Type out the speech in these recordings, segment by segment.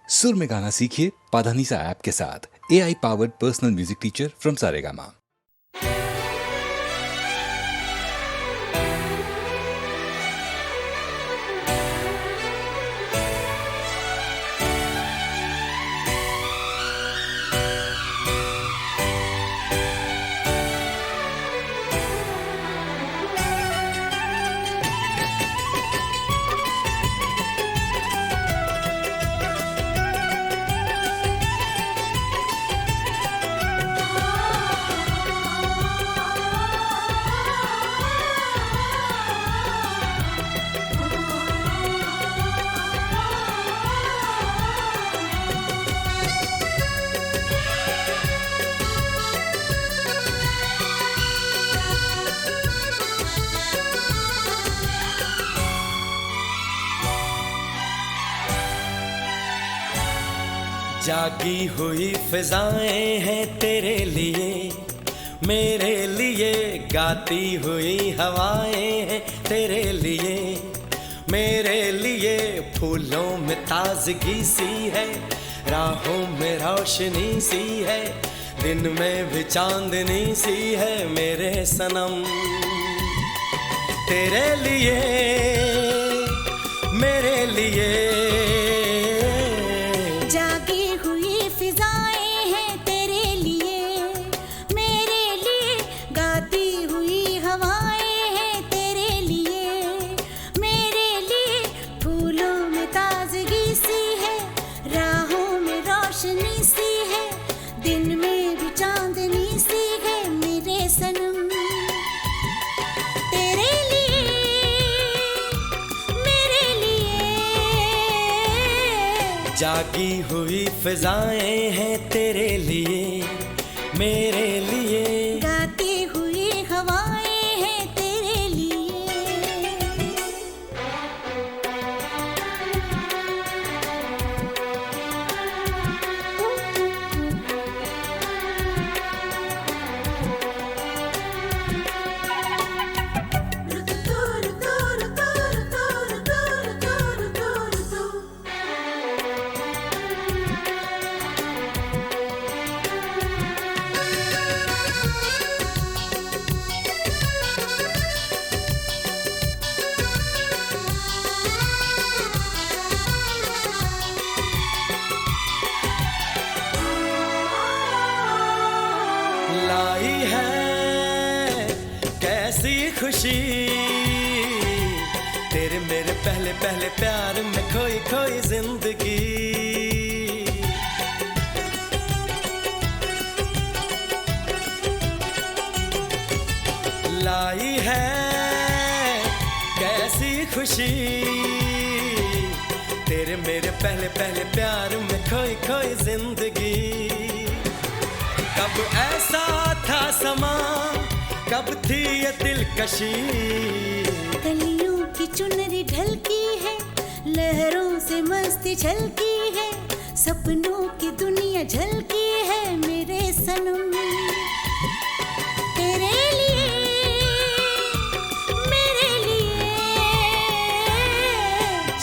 सुर में गाना सीखिए पाधानीसा ऐप के साथ। AI powered personal music teacher from Saregama. जागी हुई फिजाएं हैं तेरे लिए, मेरे लिए गाती हुई हवाएं हैं तेरे लिए, मेरे लिए फूलों में ताजगी सी है, राहों में रोशनी सी है, दिन में भी चांदनी सी है मेरे सनम। तेरे लिए मेरे लिए जागी हुई फिजाएं हैं तेरे लिए, मेरे लिए गाती हुई हवाएं हैं तेरे लिए। लाई है कैसी खुशी, तेरे मेरे पहले पहले प्यार में खोई खोई जिंदगी। लाई है कैसी खुशी, तेरे मेरे पहले पहले प्यार में खोई खोई जिंदगी। कब ऐसा था समा, कब थी ये दिलकशी, कलियों की चुनरी ढलकी है, लहरों से मस्ती झलकी है, सपनों की दुनिया झलकी है मेरे सनम। तेरे लिए मेरे लिए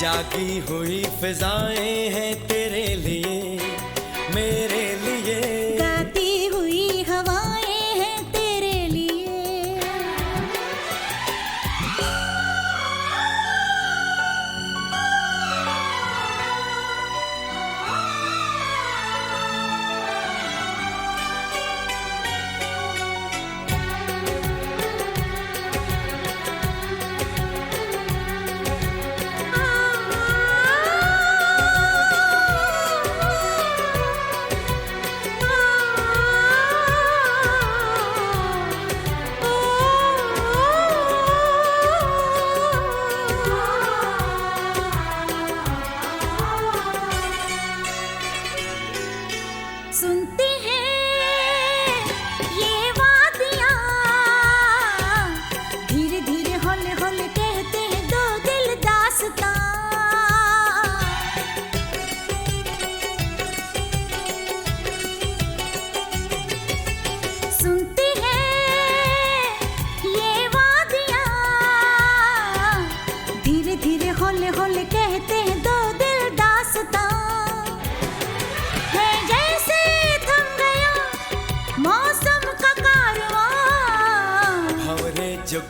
जागी हुई फिजाएं हैं तेरे लिए, मेरे लिए गाती हुई हवाएं हैं तेरे लिए।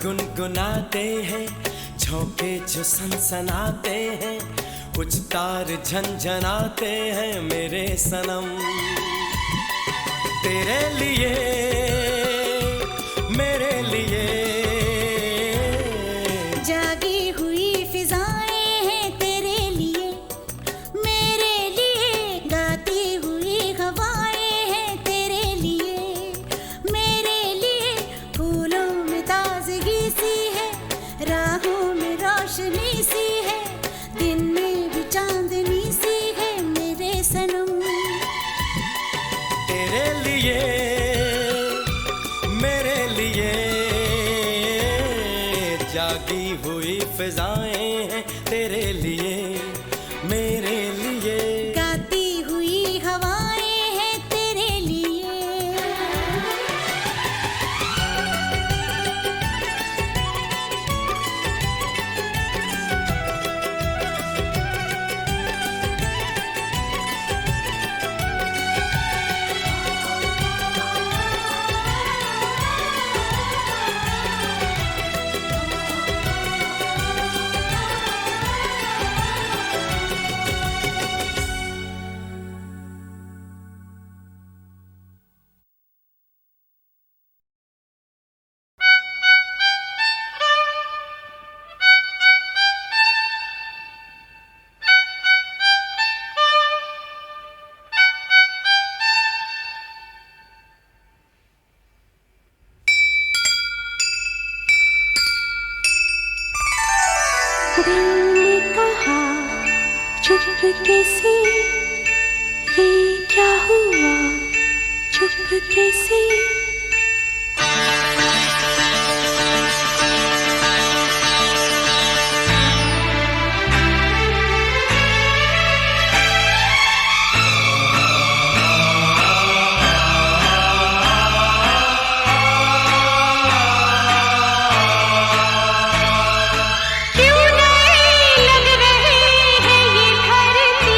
गुनगुनाते हैं, झोंके जो सनसनाते हैं, कुछ तार झंझनाते हैं मेरे सनम। तेरे लिए, मेरे लिए जागी हुई फिजाएं हैं तेरे लिए, मेरे लिए गाती हुई हवाएं हैं तेरे लिए, मेरे लिए फूलों में ताजगी सी है, राहों में रोशनी सी है, दिन में भी चांदनी सी है मेरे सनम। तेरे लिए, मेरे लिए जागी हुई फिजाएं हैं तेरे लिए, मेरे लिए गाती हुई हवाएं हैं तेरे लिए। दिल ने कहा चुपके से, ये क्या हुआ चुपके से। क्यों नए लग रहे हैं ये धरती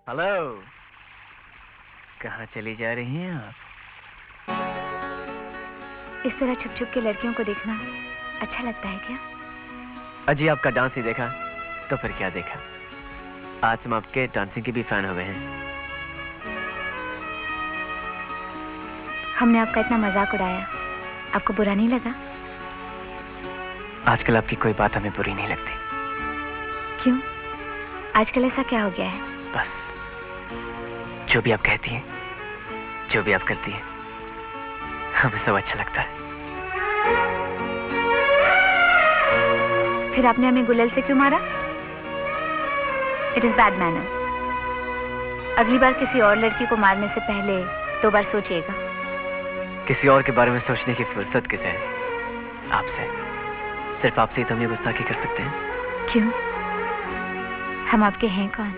हेलो, कहाँ चली जा रही हैं आप? इस तरह छुप छुप के लड़कियों को देखना अच्छा लगता है क्या? अजी आपका डांस ही देखा तो फिर क्या देखा। आज हम आपके डांसिंग के भी फैन हो गए हैं। हमने आपका इतना मजाक उड़ाया, आपको बुरा नहीं लगा? आजकल आपकी कोई बात हमें बुरी नहीं लगती। क्यों? आजकल ऐसा क्या हो गया है? बस जो भी आप कहती हैं, जो भी आप करती हैं, हमें सब अच्छा लगता है। फिर आपने हमें गुलाल से क्यों मारा? It is bad manner. अगली बार किसी और लड़की को मारने से पहले 2 बार सोचिएगा। किसी और के बारे में सोचने की फुर्सत किसे है? आपसे। सिर्फ आपसे ही तो हम ये गुस्ताखी कर सकते हैं। क्यों? हम आपके हैं कौन?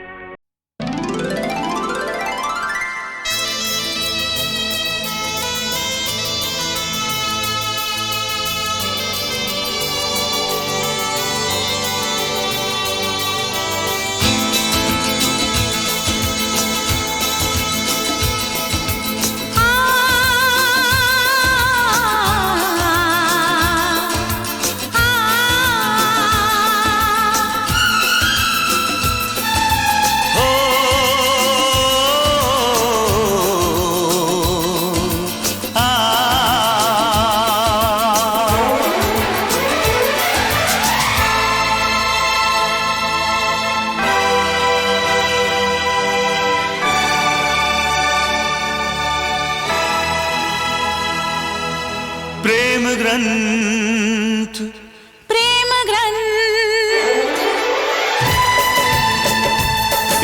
प्रेम ग्रंथ, प्रेम ग्रंथ,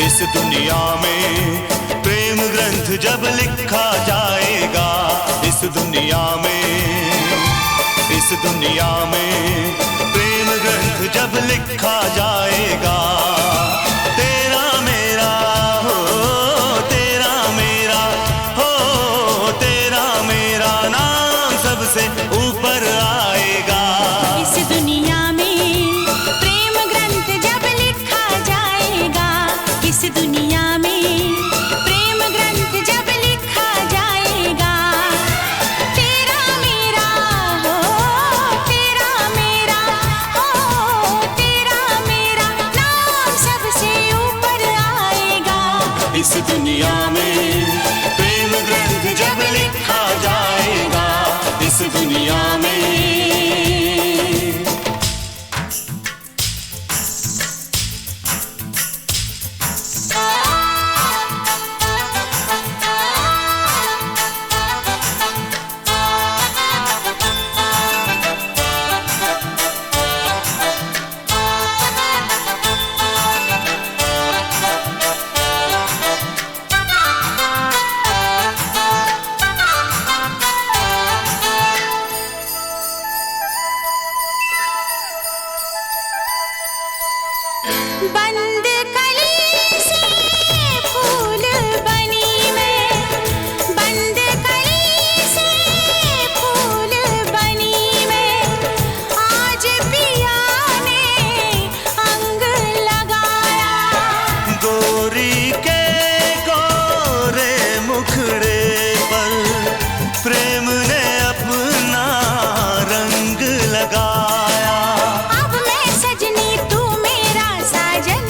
इस दुनिया में प्रेम ग्रंथ जब लिखा जाएगा, इस दुनिया में, इस दुनिया में प्रेम ग्रंथ जब लिखा जाएगा, तेरा मेरा हो, तेरा मेरा हो, तेरा मेरा नाम सबसे ऊपर आएगा। इस दुनिया में प्रेम ग्रंथ जब लिखा जाएगा, इस दुनिया में प्रेम ग्रंथ जब लिखा जाएगा, तेरा मेरा हो, तेरा मेरा हो, तेरा मेरा नाम सबसे ऊपर आएगा। इस दुनिया में प्रेम ग्रंथ जब लिखा जाएगा, इस दुनिया में। बंद कली से फूल बनी मैं, बंद कली से फूल बनी मैं, आज पिया ने अंग लगाया। गोरी के गोरे मुखड़े पर प्रेम ने अपना रंग लगाया। अब मैं सजनी तू मेरा साजन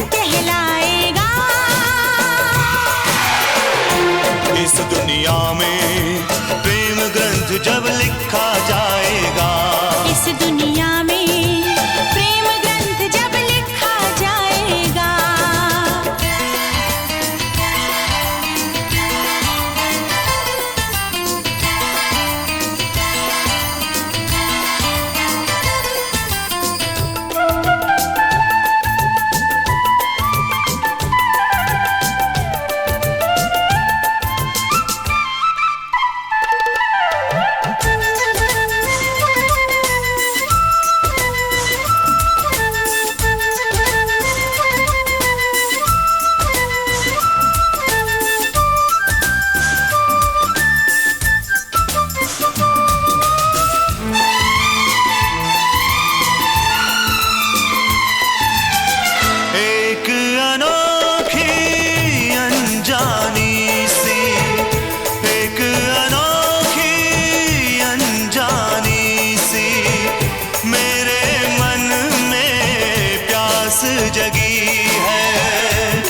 जगी है।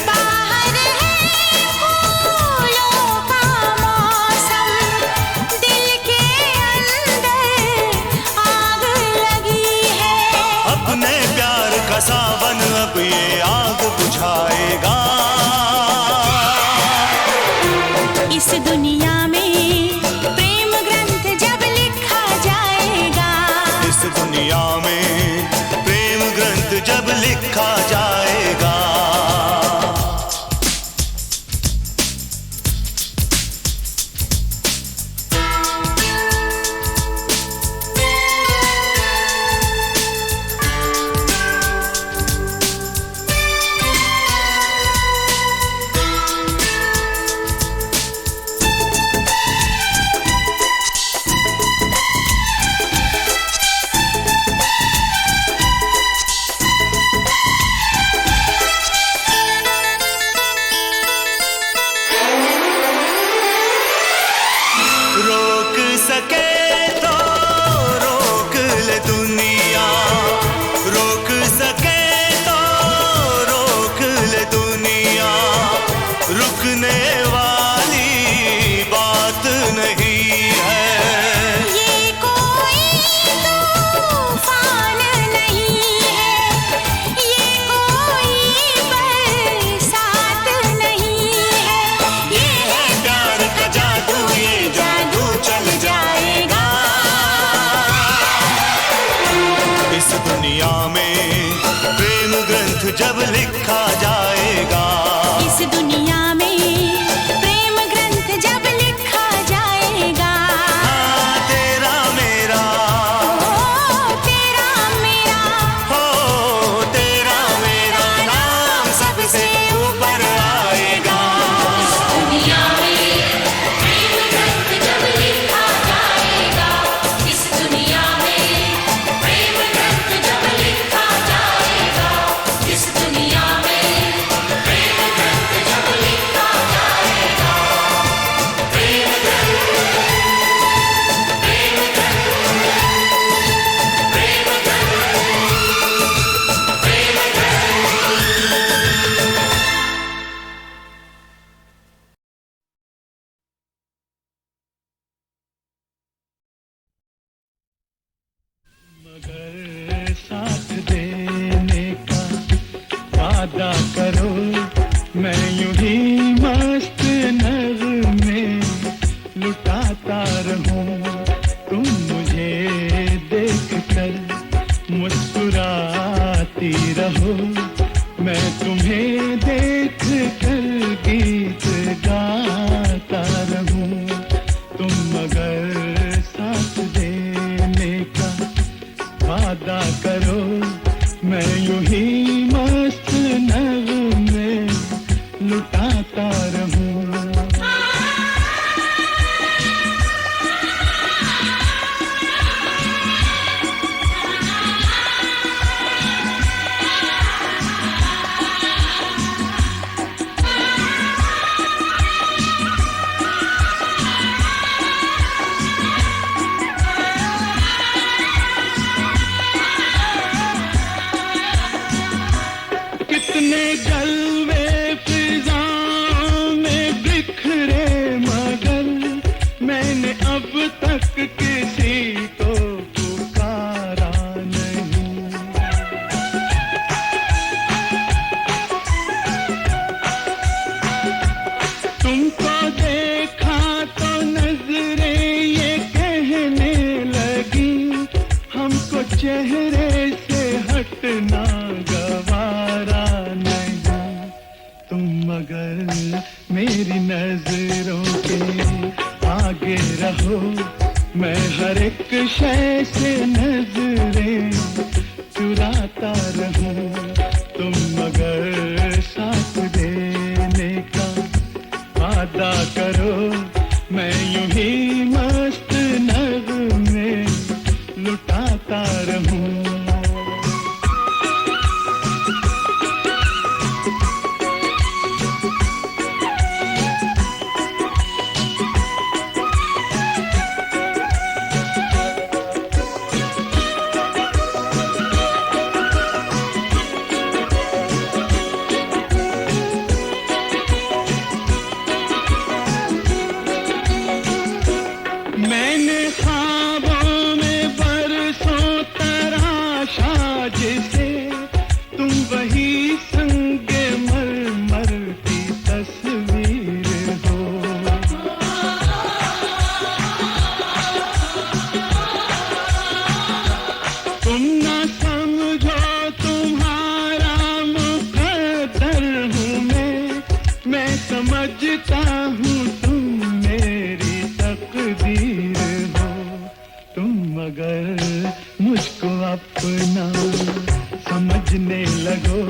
बाहर है फूलों का मौसम, दिल के अंदर आग लगी है। अपने प्यार का सावन अब ये आग बुझाएगा। इस दुनिया में प्रेम ग्रंथ जब लिखा जाएगा, इस दुनिया में प्रेम ग्रंथ जब लिखा जाएगा। रोक सके तो रोक ले दुनिया, रोक सके तो रोक ले दुनिया, रुकने वाली बात नहीं है। ये कोई तूफान नहीं है, ये कोई बरसात नहीं है, ये है प्यार का जादू, ये जादू चल जाएगा। इस दुनिया में प्रेम ग्रंथ जब लिखा जाएगा। इस दुनिया में प्रेम ग्रंथ जब लिखा जाएगा। हाँ, तेरा मेरा ओ तेरा मेरा, हो, तेरा मेरा नाम सबसे ऊपर आएगा। दुनिया में प्रेम ग्रंथ जब लिखा जाएगा, इस दुनिया में प्रेम ग्रंथ जब लिखा जाएगा, इस दुनिया में प्रेम ग्रंथ जब लिखा जाएगा, प्रेम ग्रंथ, प्रेम ग्रंथ, प्रेम ग्रंथ, प्रेम ग्रंथ। मगर साथ देने का वादा करो, मैं यूं ही मस्त नज़र में लुटाता रहूं। तुम मुझे देख कर मुस्कुराती रहो, मैं तुम्हें देख कर गीत गाता रहूं। तुम मगर साथ देने का वादा करो, मैं यूं ही मस्त नज़र में लुटाता रहूं। कितने जलवे फिजाओं में बिखरे, मगर मैंने अब तक किसी को पुकारा नहीं। तुमको देखा तो नजरें ये कहने लगी, हमको चेहरे से हटना गवारा नहीं। तुम मगर मेरी नजरों के आगे रहो, मैं हर एक शय से नजरें चुराता रहूं। तुम मगर साथ देने का वादा करो, मैं यूं ही मस्त नज़र में लुटाता रहूं। अपना समझने लगो,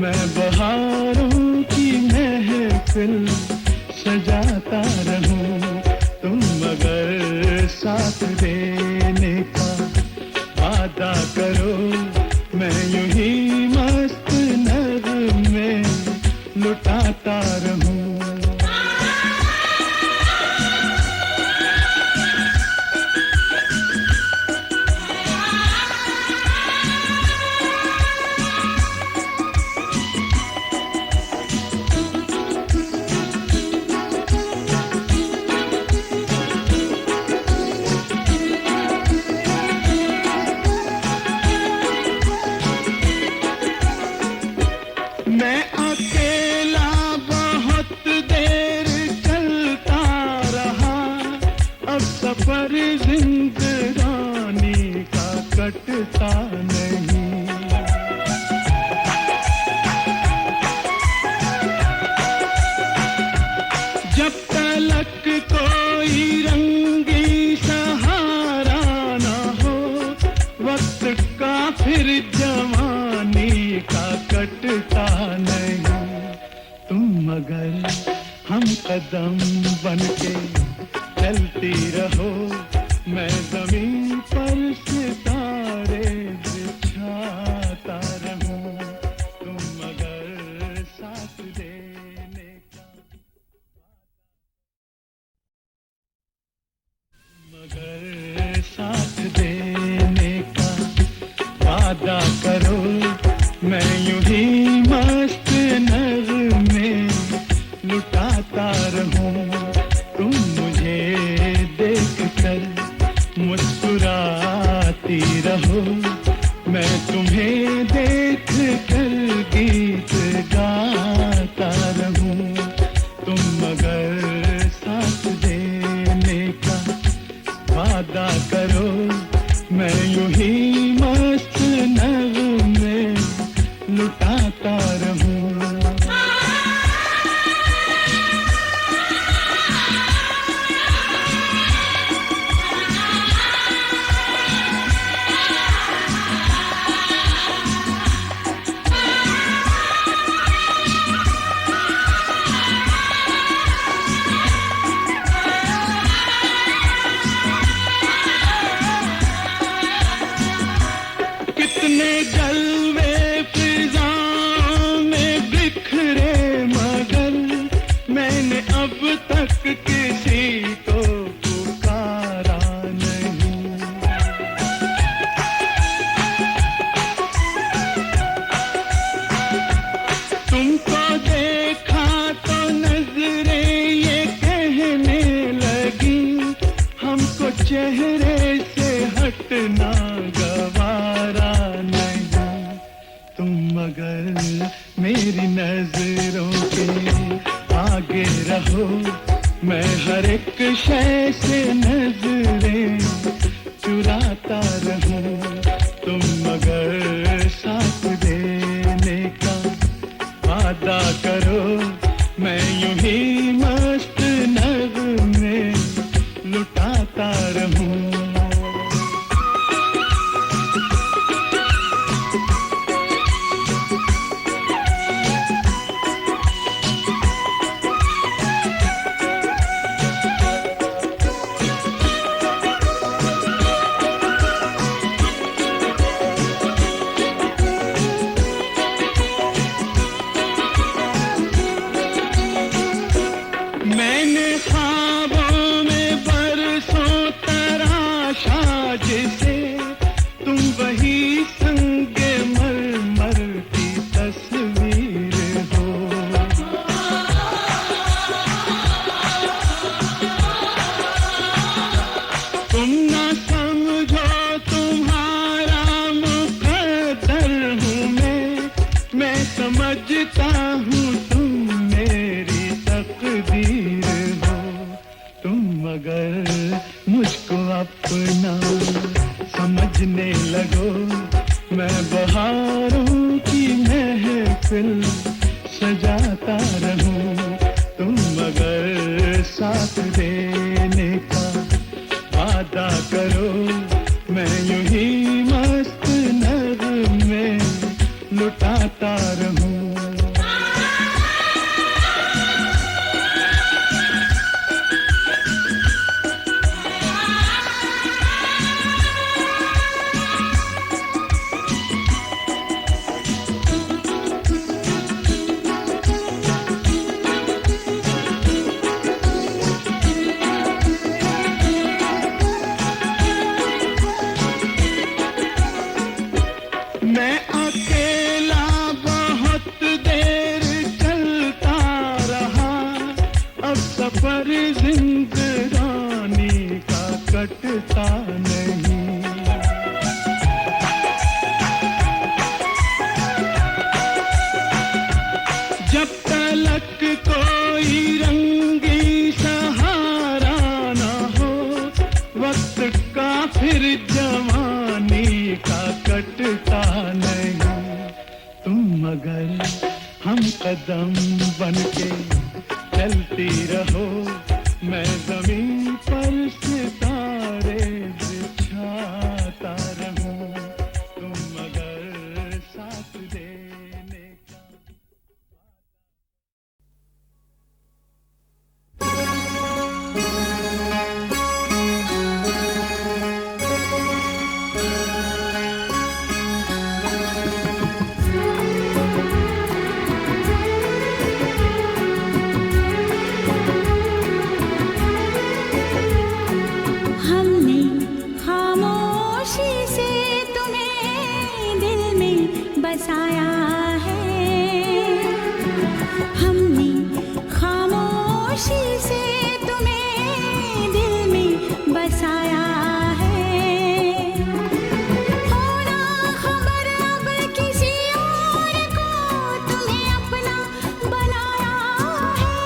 मैं बहारों की महफिल सजाता रहूं, तुम मगर साथ देने का वादा करो, मैं यूं ही मस्त नगमे लुटाता रहूं। मैं अकेला बहुत देर चलता रहा, अब सफर जिंदगानी का कटता नहीं। जब तलक कोई रंगी सहारा ना हो, वक्त का फिर जवानी का कटता नहीं। तुम मगर हम कदम बनके चलती रहो, मैं जमीन पर सितारे बिछाता रहूं, तुम मगर साथ देने का, मगर साथ देने का वादा करो, मैं यूं ही मस्त नगमे लुटाता रहूं, तुम मुझे देख कर मुस्कुराती रहो, मैं तुम्हें देख कर गीत गाता रहूं, तुम मगर साथ देने का वादा करो, मैं यूं ही मस्त नगमे लुटाता रहूं। कितने जलवे फिजाओं में बिखरे, मगर मैंने अब तक किसी को पुकारा नहीं। तुमको देखा तो नजरें ये कहने लगी, हमको चेहरे से हटना गवारा नहीं। तुम मगर मेरी नजरों के आगे रहो, मैं हर एक शय से नजरें चुराता रहूं, तुम मगर साथ देने का वादा करो, मैं यूं ही मस्त नगमे लुटाता रहूं। मैंने ख्वाबों में बरसों तराशा जिसे, तुम वही संगे मरमर की तस्वीर हो। तुम ना समझो तुम्हारा मुकद्दर हूँ मैं समझता हूँ तुम मेरी तकदीर हो। तुम मगर मुझको अपना समझने लगो, मैं बहारों की महफिल सजाता रहूं, तुम मगर साथ देने का वादा करो, मैं यूं ही मस्त लुटाता रहूं। मैं अकेला बहुत देर चलता रहा, अब सफर जिंदगानी का कटता नहीं। जब तलक कोई रंगी सहारा ना हो, वक्त का फिर जवानी का कटता नहीं। तुम मगर हम कदम बनके चलती रहो, मैं जमीन पर सितारे बिछाता रहूं। तुम मगर साथ देने का हमने खामोशी से तुम्हें दिल में बसाया है। हमने खामोशी से तुम्हें दिल में बसाया है। होना खबर अब किसी और को तुम्हें अपना बनाया है।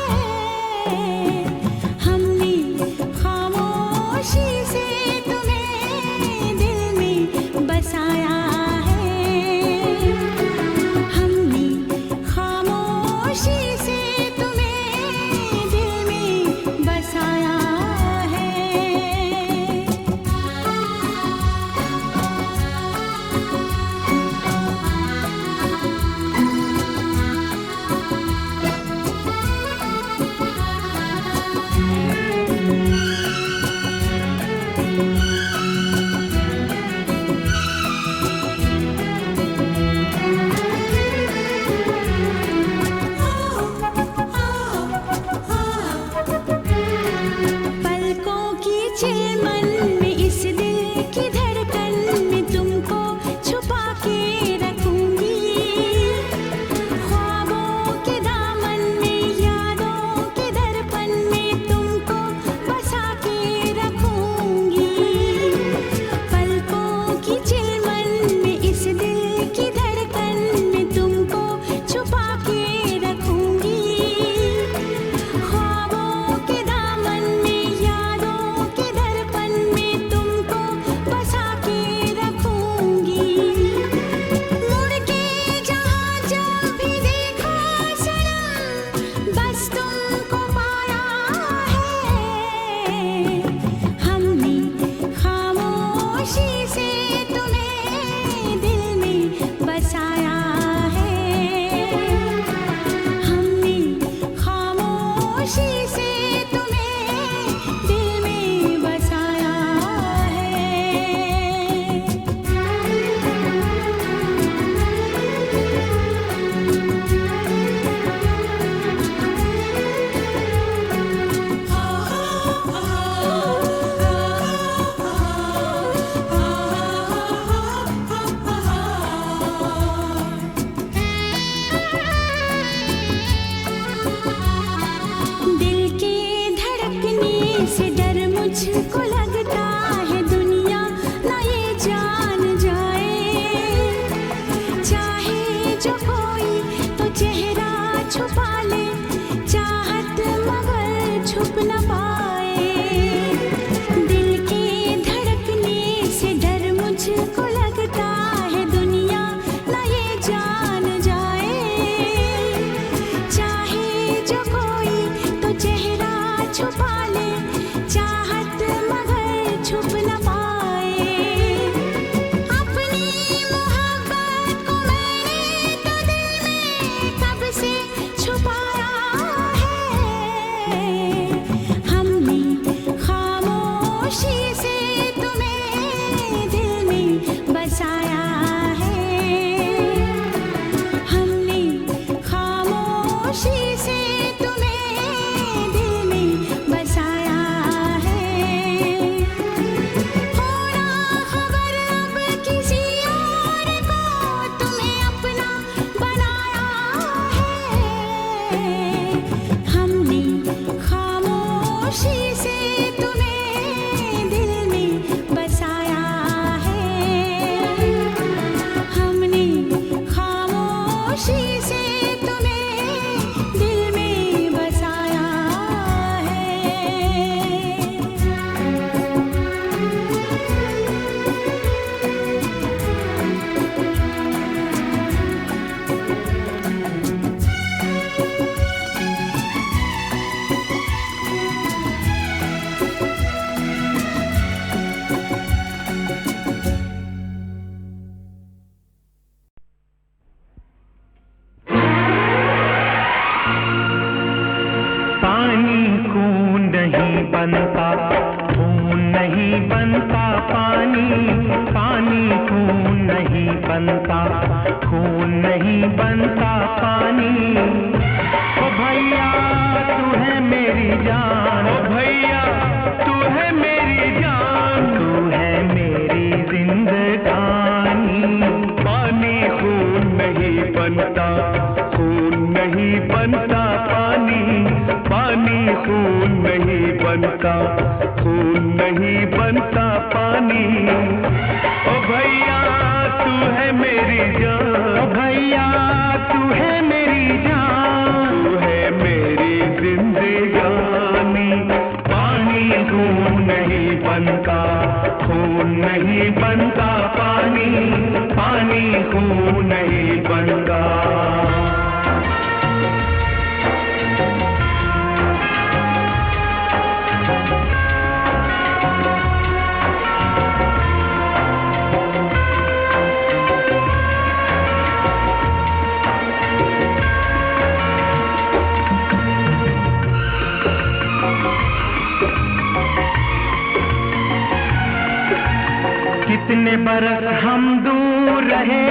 हमने खामोशी से तुम्हें दिल में बसाया है। हमने खामोशी से तुम्हें दिल में बसाया है। पलकों की चिलमन में इस दिल की धड़कन में तुमको छुपा के रखूंगी। ख्वाबों के दामन में यादों के दर्पण में तुमको बसा के रखूंगी। पलकों की चिलमन में इस दिल की धड़कन में तुमको छुपा के रखूंगी। ख्वाबों के दामन में यादों के दर्पण में तुमको बसा के रखूंगी। मुड़ के जहाँ जब भी देखा सनम, बस तुमको पाया है। हमने खामोशी से तुम्हें दिल में बसाया है। हमने खामोशी से तुम्हें दिल में बसाया है। दिल के धड़कने से डर मुझको लगता है, दुनिया ना ये जान जाए। चाहे जो कोई तो चेहरा छुपा ले, चाहत मगर छुप न पाए। दिल के धड़कने से डर मुझको लगता है, दुनिया ना ये जान जाए। चाहे जो कोई तो चेहरा छुपा ले, चाहत मगर छुप न पाए। अपनी मोहब्बत को मैंने नहीं बनता, खून नहीं बनता पानी, पानी खून नहीं बनता, खून नहीं बनता पानी। ओ भैया तू है मेरी जान, ओ भैया तू है मेरी जान, तू है मेरी जिंदगानी। पानी खून नहीं बनता, खून नहीं बनता पानी, पानी खून नहीं बनता। कितने बरस हम दूर रहे,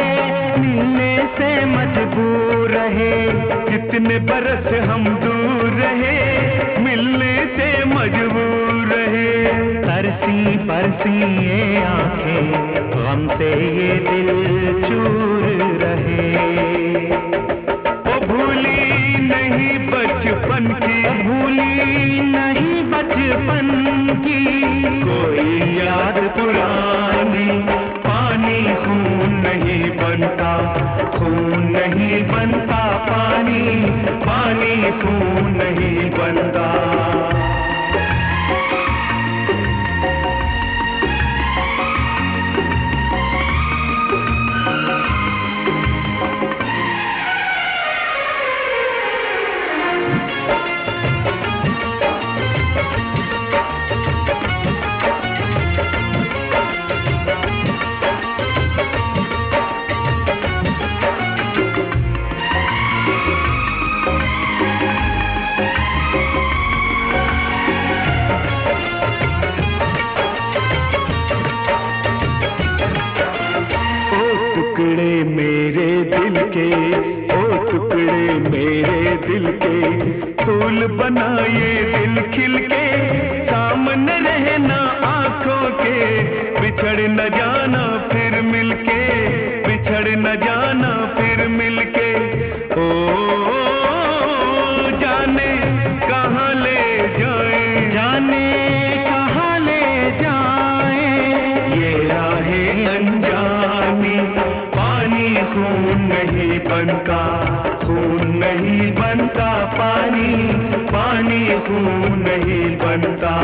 मिलने से मजबूर रहे, कितने बरस हम दूर रहे, मिलने से मजबूर रहे। तरसी बरसी ये आंखें, गम से ये दिल चूर रहे। ओ भूली नहीं बचपन की, भूली नहीं बचपन की कोई याद पुरानी। पानी खून नहीं बनता, खून नहीं बनता पानी, पानी खून नहीं बनता। टुकड़े मेरे दिल के, ओ टुकड़े मेरे दिल के, फूल बनाए दिल खिल के, सामने रहना आंखों के, बिछड़ न जाना फिर मिलके, बिछड़ न जाना फिर मिलके। ओ जाने कहाँ ले जाए, जाने कहाँ ले जाए ये राहें अनजानी। पानी खून नहीं बनता, खून नहीं बनता पानी, पानी खून नहीं बनता।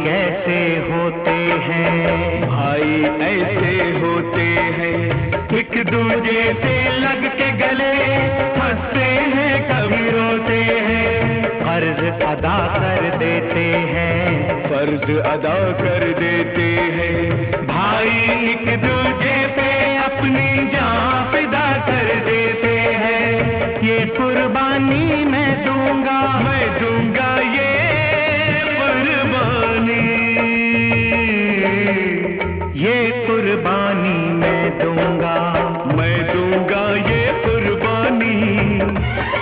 कैसे होते हैं भाई, ऐसे होते हैं, एक दूजे से लग के गले हंसते हैं कभी रोते हैं। फर्ज अदा कर देते हैं, फर्ज अदा कर देते हैं, भाई एक दूजे पे अपनी जान फिदा कर देते हैं। ये कुर्बानी मैं दूंगा ये ये कुर्बानी मैं दूंगा ये कुर्बानी।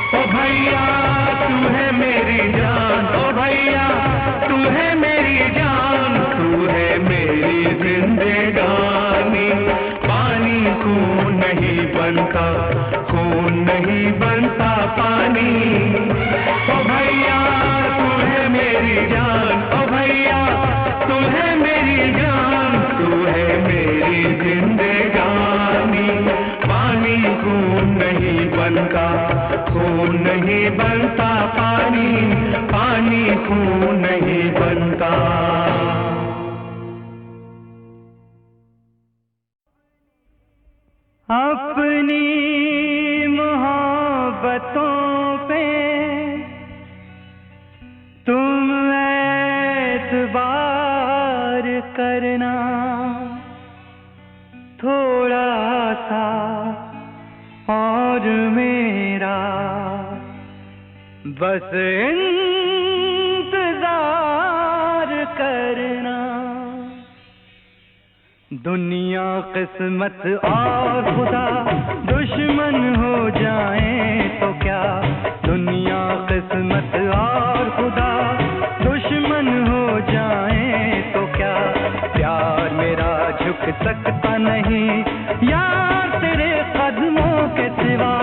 ओ भैया तू है मेरी जान, ओ भैया तू है मेरी जान, तू है मेरी जिंदगानी। पानी खून नहीं बनता, खून नहीं बनता पानी। ओ भैया तू है मेरी जान, ओ भैया तू है मेरी जान, तू है मेरी जिंदगानी। पानी खून नहीं बनता, खून नहीं बनता पानी, पानी खून नहीं बनता। अपनी मोहब्बतों पे तुम एतबार करना, थोड़ा सा और मेरा बस इंतजार करना। दुनिया किस्मत और खुदा दुश्मन हो जाएं तो क्या, दुनिया किस्मत और खुदा दुश्मन हो जाएं तो क्या, प्यार मेरा झुक सकता नहीं यार तेरे कदमों के सिवा।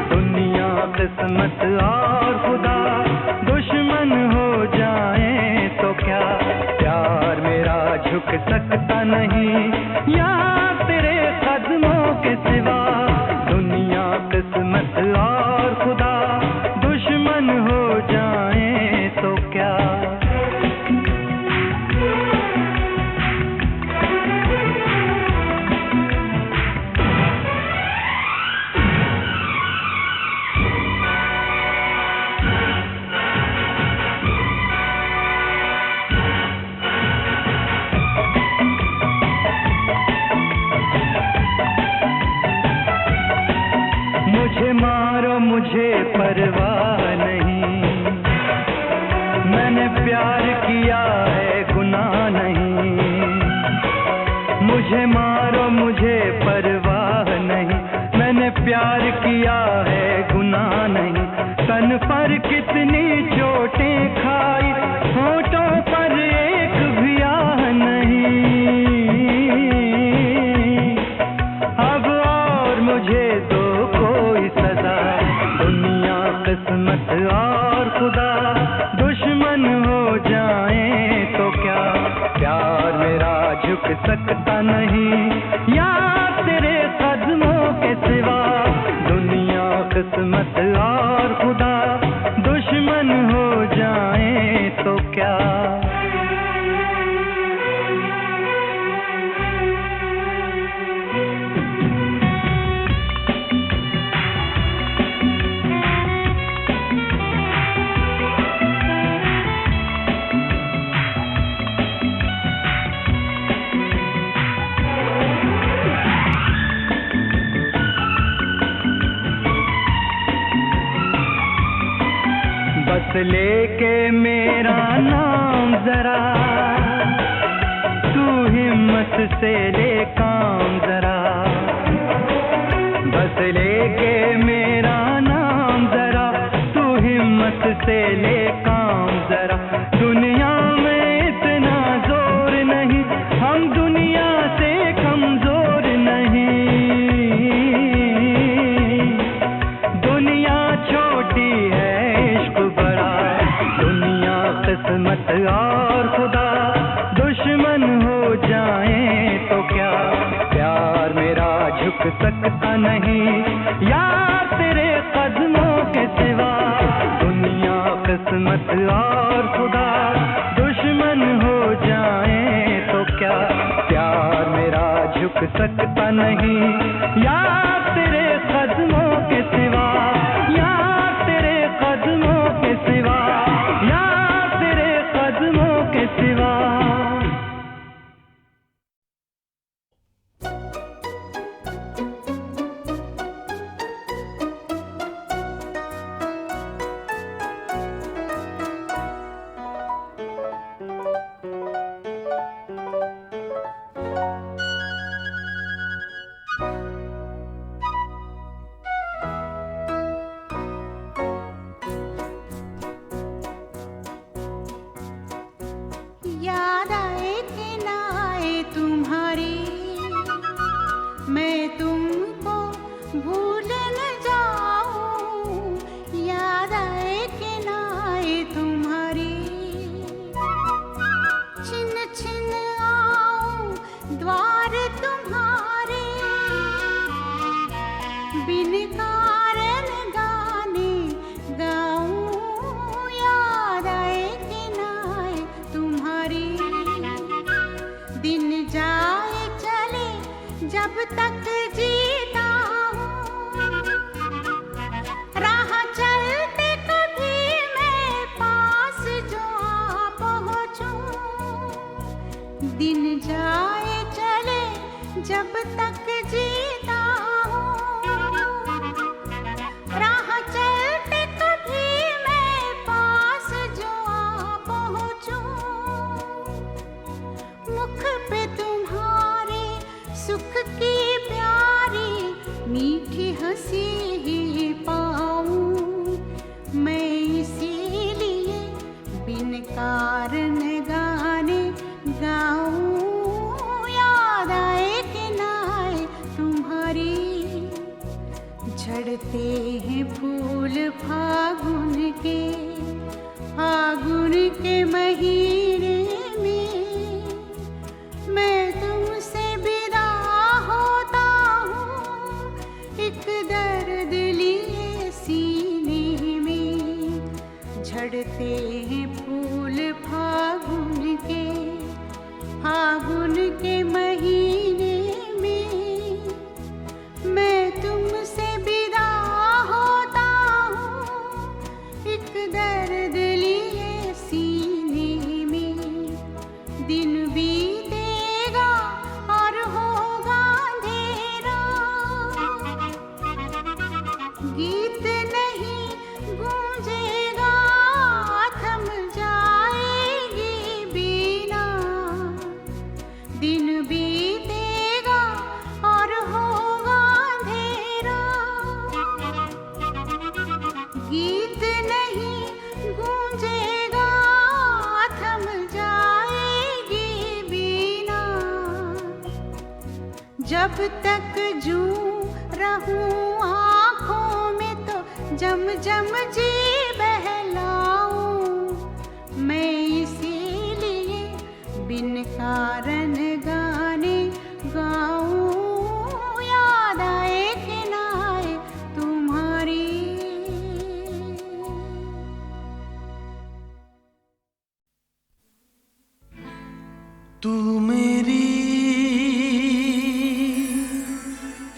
दुनिया किस्मत और खुदा दुश्मन हो जाएं तो क्या, प्यार मेरा झुक सकता नहीं यार तेरे कदमों के सिवा। दुनिया किस्मत और खुदा दुश्मन हो जाएं तो क्या। मुझे मारो मुझे परवाह नहीं, मैंने प्यार किया है गुनाह नहीं। मुझे मारो मुझे परवाह नहीं, मैंने प्यार किया है गुनाह नहीं। तन पर कितनी चोटें खाई, होठों पर एक भी आह नहीं। अब और मुझे दो कोई सजा, दुनिया किस्मत और खुदा दुश्मन हो जाएं तो क्या, प्यार मेरा झुक सकता नहीं यार तेरे कदमों के सिवा। दुनिया किस्मत और खुदा दुश्मन हो जाएं तो क्या। बस लेके मेरा नाम जरा, तू हिम्मत से ले काम जरा। बस लेके मेरा नाम जरा, तू हिम्मत से ले काम जरा। दुनिया में इतना जोर नहीं, हम दुनिया से कमजोर नहीं। दुनिया छोटी है इश्क बड़ा, दुनिया किस्मत और खुदा दुश्मन हो जाएं तो क्या, प्यार मेरा झुक सकता नहीं यार तेरे कदमों के सिवा। दुनिया किस्मत और खुदा दुश्मन हो जाएं तो क्या, प्यार मेरा झुक सकता नहीं यार तेरे कदमों के सिवा। यार तेरे कदमों के सिवा, यार तेरे कदमों के सिवा। याद आए कि ना आए तुम्हारी, मैं तुमको भूल न जाऊं। याद आए कि ना आए तुम्हारी, छिन छिन आऊं द्वार तुम्हारे। बिन कारण गाने गाऊं, याद आए कि ना आए तुम्हारी। दिन जाए चले जब तक जीता जब तक जीता हूँ, राह चलते कभी मैं पास जो आ पहुँचूं, मुख पे तुम्हारे सुख की प्यारी मीठी हंसी ही पाऊं। मैं इसीलिए बिन कारण गाने गाऊं, याद आए कि ना आए तुम्हारी। झड़ते हैं फूल फागुन के महीने में, मैं तुमसे विदा होता हूँ एक दर्द लिए सीने में। झड़ते हैं फूल फागुन के महीने में, मैं तुमसे विदा होता हूँ एक दर्द लिए सीने में। दिन बीतेगा और होगा अंधेरा, गीत नहीं गूंजेगा, थम जाएगी बीना। दिन बीतेगा और होगा अंधेरा, गीत नहीं गूंजेगा, थम जाएगी बीना। जब तक जूं रहूं आँखों में तो जम जम जी बहलाऊं। मैं इसीलिए बिन कारण गाने गाऊं, याद आए कि ना आए तुम्हारी। तू मेरी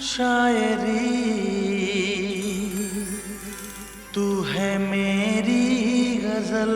शायरी, तू है मेरी गजल।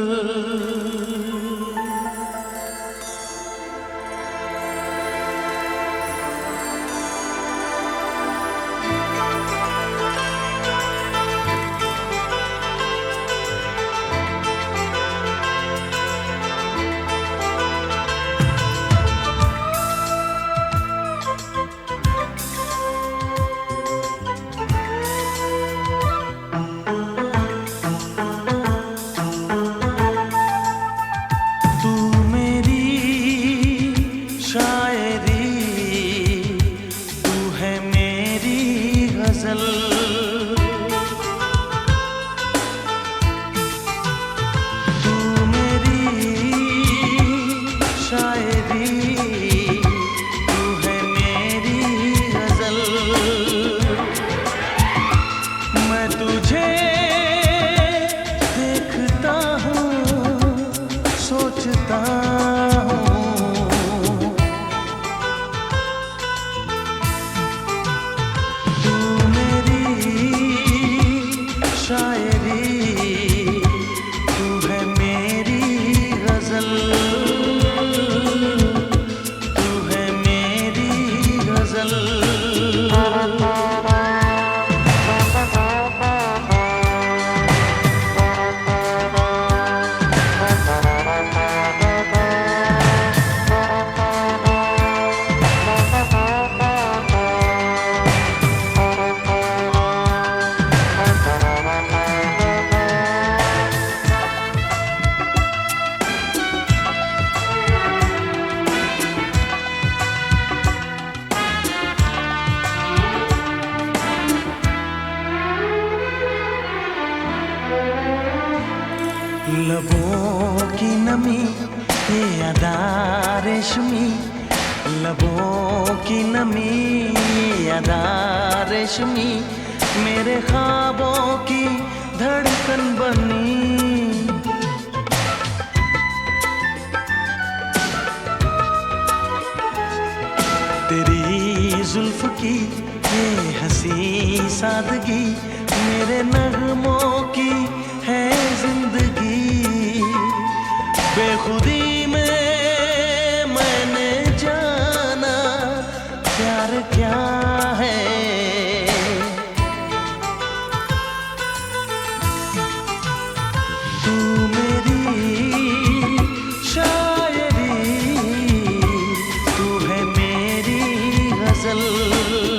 लबों की नमी ये अदा रेशमी, लबों की नमी ये अदा रेशमी, मेरे ख्वाबों की धड़कन बनी। तेरी जुल्फ की ये हंसी सादगी, मेरे नगमों की है जिंदगी। बेखुदी में मैंने जाना प्यार गजल